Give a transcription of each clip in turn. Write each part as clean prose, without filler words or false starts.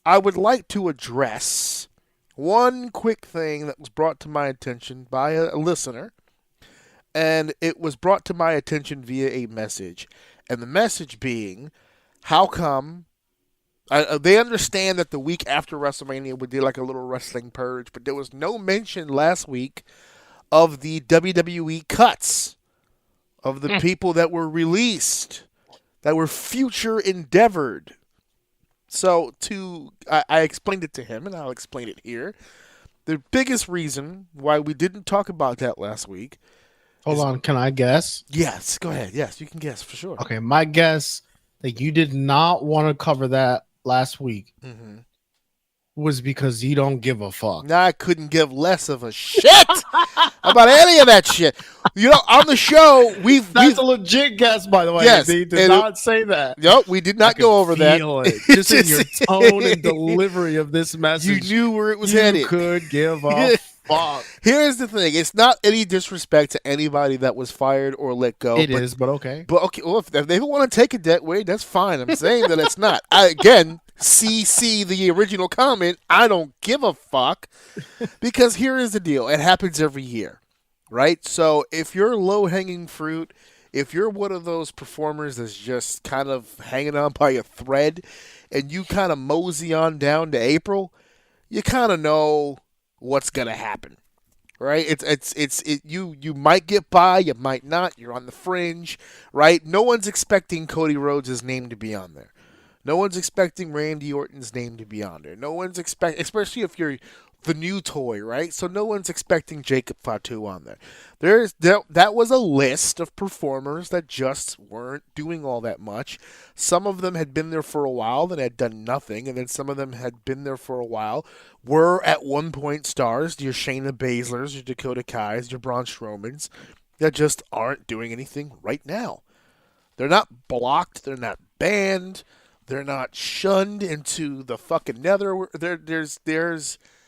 I would like to address one quick thing that was brought to my attention by a listener, and it was brought to my attention via a message. And the message being, how come they understand that the week after WrestleMania we did like a little wrestling purge, but there was no mention last week of the WWE cuts of the people that were released, that were future endeavored. So I explained it to him, and I'll explain it here. The biggest reason why we didn't talk about that last week. Hold on, can I guess? Yes, go ahead. Yes, you can guess for sure. Okay, my guess that you did not want to cover that last week was because you don't give a fuck. Now I couldn't give less of a shit about any of that shit. You know, on the show, That's a legit guess, by the way. Yes, They did not say that. Nope, we did not go over that. It. Just in your tone and delivery of this message. You knew where it was headed. You could give a fuck. Here's the thing. It's not any disrespect to anybody that was fired or let go. It is, but okay. But okay, well, if they don't want to take it that way, that's fine. I'm saying that it's not. Again, CC the original comment, I don't give a fuck. Because here is the deal. It happens every year, right? So if you're low-hanging fruit, if you're one of those performers that's just kind of hanging on by a thread, and you kind of mosey on down to April, you kind of know what's gonna happen, right? You might get by, you might not. You're on the fringe, right? No one's expecting Cody Rhodes' name to be on there. No one's expecting Randy Orton's name to be on there. No one's especially if you're the new toy, right? So no one's expecting Jacob Fatu on there. That was a list of performers that just weren't doing all that much. Some of them had been there for a while and had done nothing, and then some of them had been there for a while, were at one point stars, your Shayna Baszlers, your Dakota Kais, your Braun Strowmans, that just aren't doing anything right now. They're not blocked, they're not banned, they're not shunned into the fucking nether. There's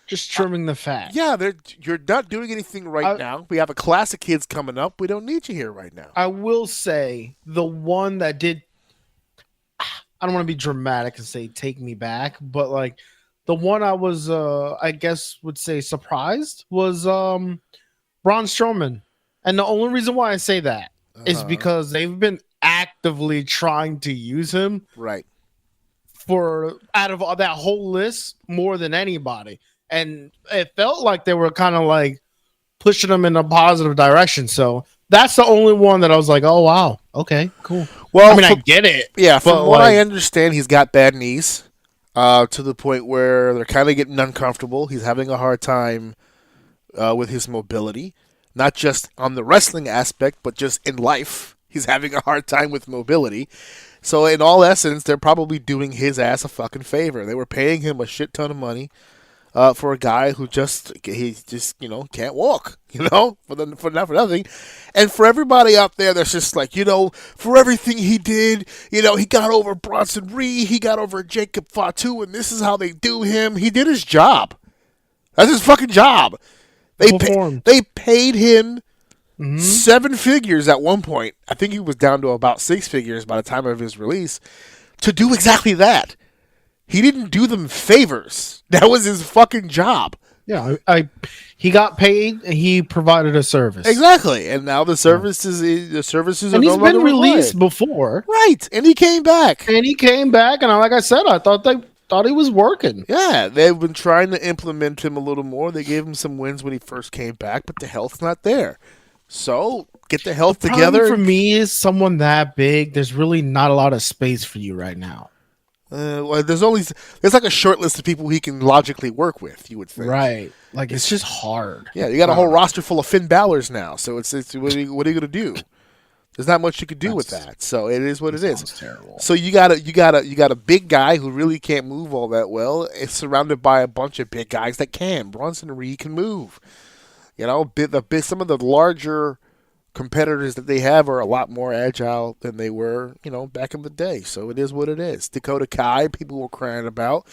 just trimming the fat. Yeah, you're not doing anything right now. We have a class of kids coming up. We don't need you here right now. I will say the one that did, I don't want to be dramatic and say take me back, but like the one I was, I guess would say surprised was Braun Strowman. And the only reason why I say that is because they've been actively trying to use him. Right. For out of that whole list more than anybody. And it felt like they were kind of like pushing them in a positive direction. So that's the only one that I was like, oh, wow. Okay, cool. Well, I mean, I get it. Yeah, from what I understand, he's got bad knees to the point where they're kind of getting uncomfortable. He's having a hard time with his mobility, not just on the wrestling aspect, but just in life. He's having a hard time with mobility. So in all essence, they're probably doing his ass a fucking favor. They were paying him a shit ton of money for a guy who just can't walk, for nothing. And for everybody out there that's just like, for everything he did, he got over Bronson Reed, he got over Jacob Fatu, and this is how they do him. He did his job. That's his fucking job. They paid him 7 figures at one point. I think he was down to about 6 figures by the time of his release to do exactly that. He didn't do them favors. That was his fucking job. Yeah, he got paid and he provided a service. Exactly. And now the services and he's been released before. Right. And he came back. And like I said, I thought he was working. Yeah, they've been trying to implement him a little more. They gave him some wins when he first came back, but the health's not there. So get the health together. For me, is someone that big, there's really not a lot of space for you right now. Well, there's like a short list of people he can logically work with. You would think, right? Like it's just hard. Yeah, you got a whole roster full of Finn Balor's now. So it's what are you going to do? There's not much you could do with that. So it is what it is. Terrible. So you got a big guy who really can't move all that well. It's surrounded by a bunch of big guys that can. Bronson Reed can move. Some of the larger competitors that they have are a lot more agile than they were, back in the day. So it is what it is. Dakota Kai, people were crying about.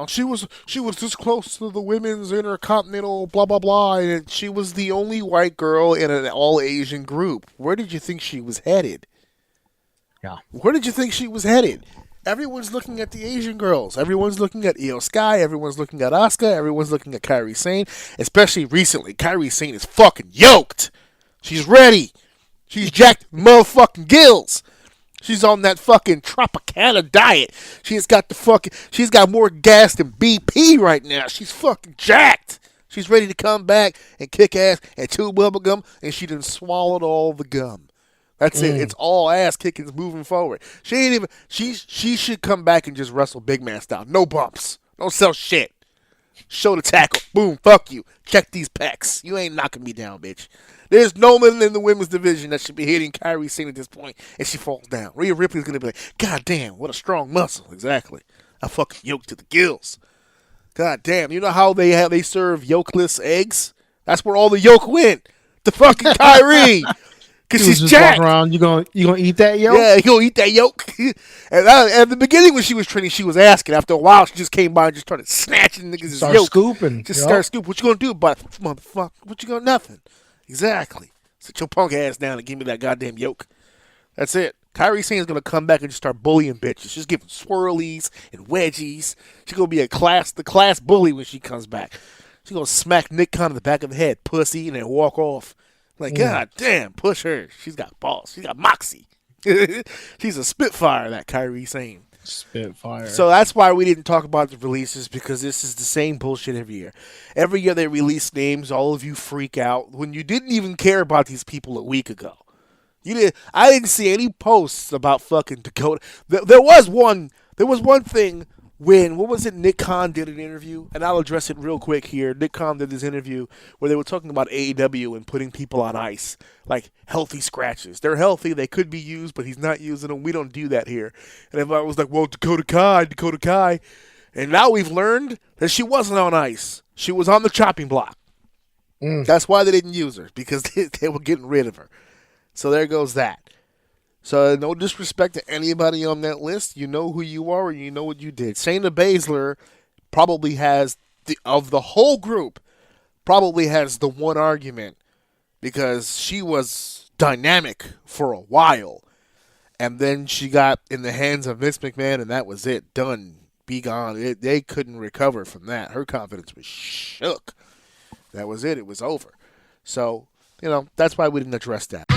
She was this close to the women's intercontinental blah blah blah, and she was the only white girl in an all Asian group. Where did you think she was headed? Yeah. Where did you think she was headed? Everyone's looking at the Asian girls. Everyone's looking at Io Sky. Everyone's looking at Asuka. Everyone's looking at Kairi Sane. Especially recently, Kairi Sane is fucking yoked. She's ready. She's jacked motherfucking gills. She's on that fucking Tropicana diet. She's got more gas than BP right now. She's fucking jacked. She's ready to come back and kick ass and chew bubble gum, and she done swallowed all the gum. That's it. It's all ass kicking moving forward. She ain't even. She should come back and just wrestle big man style. No bumps. Don't sell shit. Show the tackle. Boom. Fuck you. Check these pecs. You ain't knocking me down, bitch. There's no one in the women's division that should be hitting Kairi Sane at this point, and she falls down. Rhea Ripley's gonna be like, God damn, what a strong muscle. Exactly. I fucking yoked to the gills. God damn. You know how they serve yolkless eggs? That's where all the yolk went. The fucking Kairi. Because she's just jacked. walking around, you gonna eat that yolk? Yeah, he'll eat that yolk. And at the beginning when she was training, she was asking. After a while, she just came by and just started snatching niggas' Start yolk. scooping. Start scooping. What you gonna do, motherfucker? What you gonna nothing? Exactly. Sit your punk ass down and give me that goddamn yolk. That's it. Kairi Sane's gonna come back and just start bullying bitches. She's giving swirlies and wedgies. She's gonna be the class bully when she comes back. She's gonna smack Nick Khan in the back of the head, pussy, and then walk off. Like, God damn, push her. She's got balls. She's got moxie. She's a spitfire, that Kairi Sane. Spitfire. So that's why we didn't talk about the releases, because this is the same bullshit every year. Every year they release names, all of you freak out when you didn't even care about these people a week ago. I didn't see any posts about fucking Dakota. There was one thing when, what was it, Nick Khan did an interview, and I'll address it real quick here. Nick Khan did this interview where they were talking about AEW and putting people on ice, like healthy scratches. They're healthy, they could be used, but he's not using them. We don't do that here. And everybody was like, well, Dakota Kai. And now we've learned that she wasn't on ice. She was on the chopping block. That's why they didn't use her, because they were getting rid of her. So there goes that. So no disrespect to anybody on that list. You know who you are and you know what you did. Shayna Baszler probably has, of the whole group, probably has the one argument, because she was dynamic for a while. And then she got in the hands of Vince McMahon, and that was it. Done. Be gone. They couldn't recover from that. Her confidence was shook. That was it. It was over. So, that's why we didn't address that.